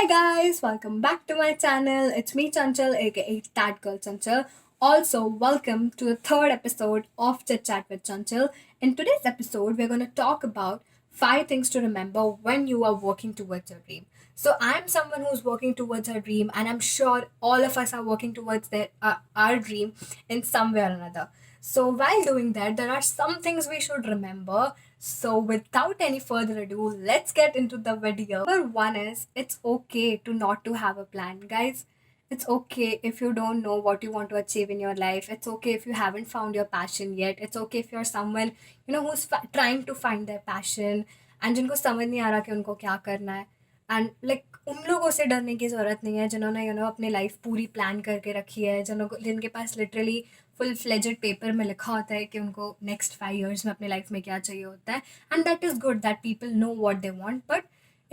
guys, welcome back to my channel. It's me Chanchal aka That Girl Chanchal. Also, welcome to the third episode of Chit Chat with Chanchal. In today's episode, we're going to talk about 5 things to remember when you are working towards your dream. So, I'm someone who's working towards her dream, and I'm sure all of us are working towards our dream in some way or another. So, while doing that, there are some things we should remember. So, without any further ado, let's get into the video. Number one is it's okay to not to have a plan, guys. It's okay if you don't know what you want to achieve in your life. It's okay if you haven't found your passion yet. It's okay if you're someone who's trying to find their passion and जिनको समझ नहीं आ रहा कि उनको क्या करना है. And like उन लोगों से डरने की ज़रूरत नहीं है जिन्होंने अपनी लाइफ पूरी प्लान करके रखी है, जिनके पास लिटरली फुल फ्लेजेड पेपर में लिखा होता है कि उनको नेक्स्ट 5 years में अपनी लाइफ में क्या चाहिए होता है. And that is good that people know what they want, but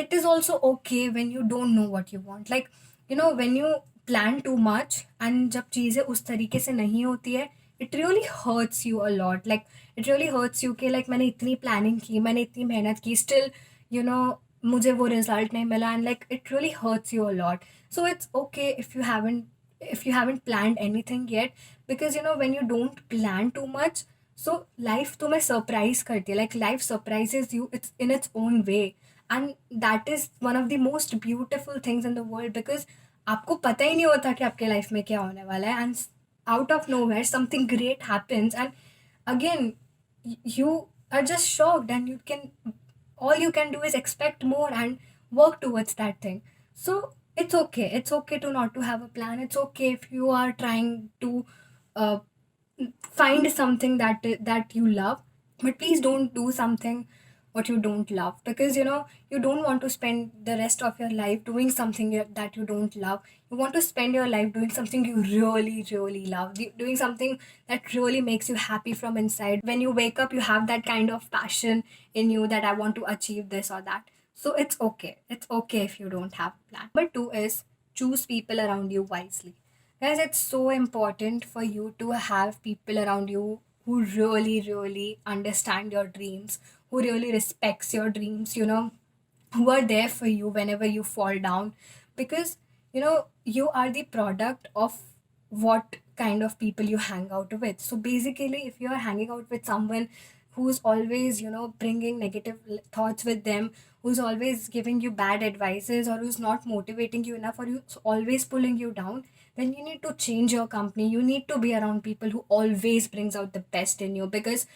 it is also okay when you don't know what you want. Like when you plan too much and जब चीज़ें उस तरीके से नहीं होती है, it really hurts you a lot. Like it really hurts you कि like मैंने इतनी प्लानिंग की, मैंने इतनी मेहनत की, स्टिल मुझे वो रिजल्ट नहीं मिला, and like it really hurts you a lot. So it's okay if you haven't planned anything yet, because when you don't plan too much, so life तुम्हें surprise करती है. Like life surprises you, it's in its own way, and that is one of the most beautiful things in the world, because आपको पता ही नहीं होता कि आपके life में क्या होने वाला है, and out of nowhere something great happens, and again you are just shocked, and all you can do is expect more and work towards that thing. So it's okay to not to have a plan. It's okay if you are trying to uh, find something that you love, but please don't do something what you don't love, because you don't want to spend the rest of your life doing something that you don't love. You want to spend your life doing something you really really love, doing something that really makes you happy from inside. When you wake up, you have that kind of passion in you that I want to achieve this or that. So it's okay if you don't have a plan. Number two is choose people around you wisely. Guys, it's so important for you to have people around you who really, really understand your dreams, who really respects your dreams, who are there for you whenever you fall down. Because, you are the product of what kind of people you hang out with. So basically, if you are hanging out with someone who's always, bringing negative thoughts with them, who's always giving you bad advices, or who's not motivating you enough, or who's always pulling you down, then you need to change your company. You need to be around people who always brings out the best in you, because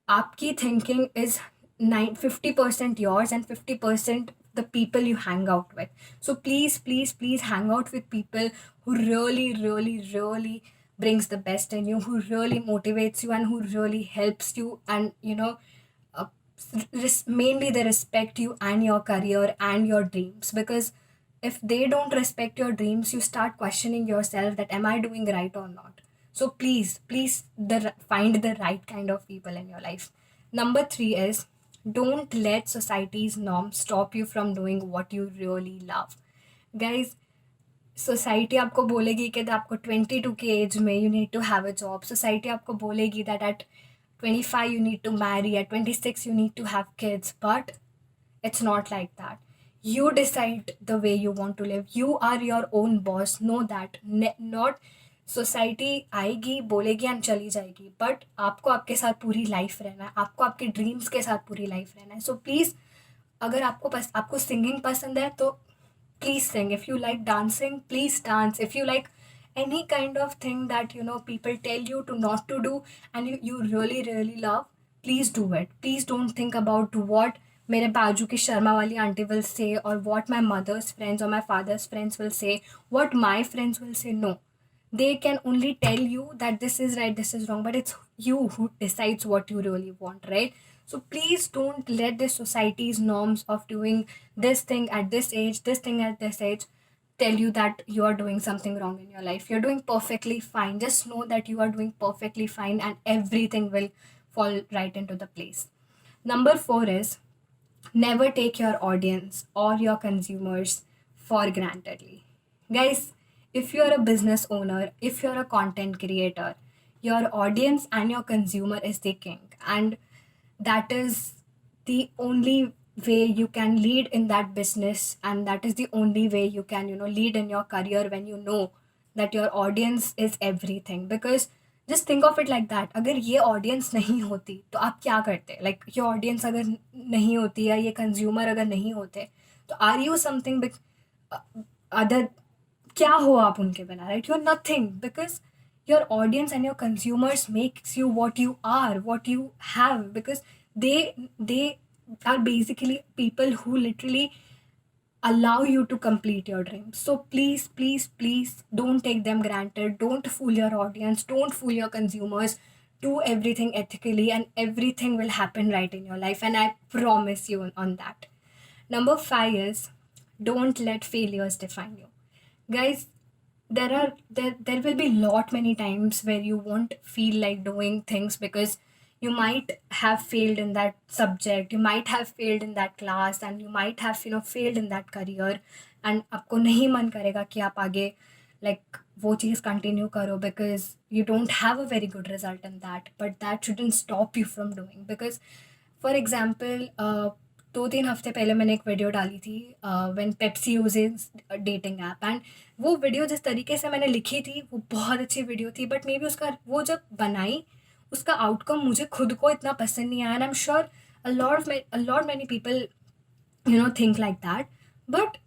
आपकी thinking is 50% yours and 50% the people you hang out with. So please, please, please hang out with people who really, really, really brings the best in you, who really motivates you, and who really helps you, and uh, mainly they respect you and your career and your dreams. Because if they don't respect your dreams, you start questioning yourself that am I doing right or not. So please, please, find the right kind of people in your life. Number three is don't let society's norms stop you from doing what you really love. Guys, society आपको बोलेगी कि आपको 22 के age में you need to have a job. Society आपको बोलेगी that at 25 you need to marry, at 26 you need to have kids, but it's not like that. You decide the way you want to live. You are your own boss. Know that. Not society आएगी, बोलेगी and चली जाएगी, but आपको आपके साथ पूरी life रहना है, आपको आपके ड्रीम्स के साथ पूरी लाइफ रहना है. सो प्लीज़, अगर आपको सिंगिंग पसंद है तो please sing. If you like dancing, please dance. If you like any kind of thing that people tell you to not to do, and you really really love, please do it. Please don't think about what मेरे बाजू की शर्मा वाली aunty will say, or what my mother's friends or my father's friends will say, what my friends will say. No, they can only tell you that this is right, this is wrong, but it's you who decides what you really want, right? So please don't let the society's norms of doing this thing at this age, this thing at this age, tell you that you are doing something wrong in your life. You're doing perfectly fine. Just know that you are doing perfectly fine, and everything will fall right into the place. Number four is never take your audience or your consumers for grantedly. Guys, if you're a business owner, if you're a content creator, your audience and your consumer is the king. And that is the only way you can lead in that business, and that is the only way you can, lead in your career, when you know that your audience is everything. Because just think of it like that, अगर ये audience नहीं होती तो आप क्या करते, like ये audience अगर नहीं होती या ये consumer अगर नहीं होते, तो are you something big, other, क्या हो आप उनके बिना, right? You're nothing, because your audience and your consumers makes you what you are, what you have, because they are basically people who literally allow you to complete your dreams. So please, please, please don't take them granted. Don't fool your audience, don't fool your consumers. Do everything ethically and everything will happen right in your life, and I promise you on that. Number 5 is, don't let failures define you. Guys, there will be lot many times where you won't feel like doing things, because you might have failed in that subject, you might have failed in that class, and you might have failed in that career, and आपको नहीं मन करेगा कि आप आगे like वो चीज़ continue करो, because you don't have a very good result in that, but that shouldn't stop you from doing. Because for example 2-3 हफ्ते पहले मैंने एक वीडियो डाली थी, when Pepsi uses dating app, and वो वीडियो जिस तरीके से मैंने लिखी थी वो बहुत अच्छी वीडियो थी, बट मे बी उसका वो जब बनाई उसका आउटकम मुझे खुद को इतना पसंद नहीं आया, and I am sure a lot many people think like that. But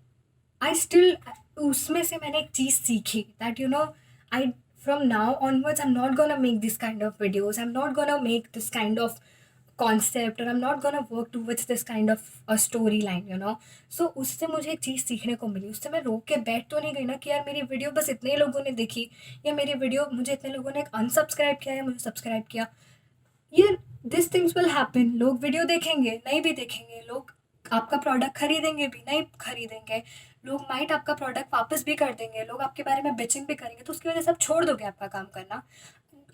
I still, उसमें से मैंने एक चीज़ सीखी, that I from now onwards I'm not gonna make this kind of videos, I'm not gonna make this kind of concept, or I'm not gonna work towards this kind of a storyline. So उससे मुझे एक चीज़ सीखने को मिली, उससे मैं रोक के बैठ तो नहीं गई ना कि यार मेरी वीडियो बस इतने लोगों ने देखी, या मेरी वीडियो मुझे इतने लोगों ने अनसब्सक्राइब किया या मुझे सब्सक्राइब किया। ये दिस थिंग्स विल हैपन, लोग वीडियो देखेंगे, नहीं भी देखेंगे, लोग आपका प्रोडक्ट खरीदेंगे भी, नहीं खरीदेंगे, लोग माइट आपका प्रोडक्ट वापस भी कर देंगे, लोग आपके बारे में बिचिंग भी करेंगे, तो उसकी वजह से आप छोड़ दोगे आपका काम करना।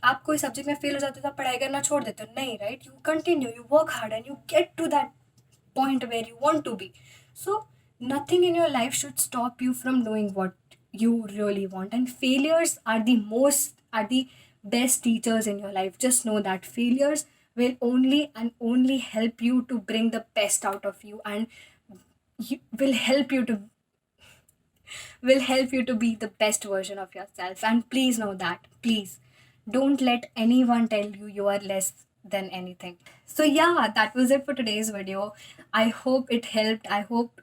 आप कोई सब्जेक्ट में फेल हो जाते हो तो आप पढ़ाई करना छोड़ देते हो, नहीं, right? You continue, you work hard and you get to that point where you want to be. So nothing in your life should stop you from doing what you really want, and failures are the best teachers in your life. Just know that failures will only and only help you to bring the best out of you, and will help you to be the best version of yourself. And please know that, please don't let anyone tell you you are less than anything. So yeah, that was it for today's video. I hope it helped. I hope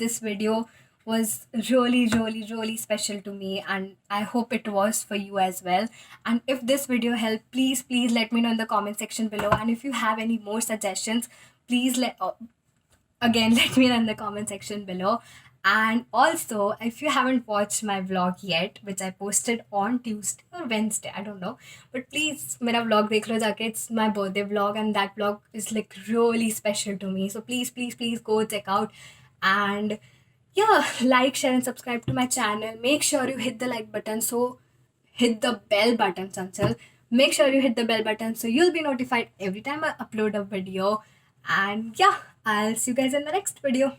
this video was really, really, really special to me, and I hope it was for you as well. And if this video helped, please let me know in the comment section below. And if you have any more suggestions, please again let me know in the comment section below. And also, if you haven't watched my vlog yet, which I posted on Tuesday or Wednesday, I don't know, but please मेरा vlog देख लो जाके. It's my birthday vlog, and that vlog is like really special to me. So please go check out. And yeah, like, share and subscribe to my channel. Make sure you hit the like button, so hit the bell button, Chanchal. Make sure you hit the bell button so you'll be notified every time I upload a video. And yeah, I'll see you guys in the next video.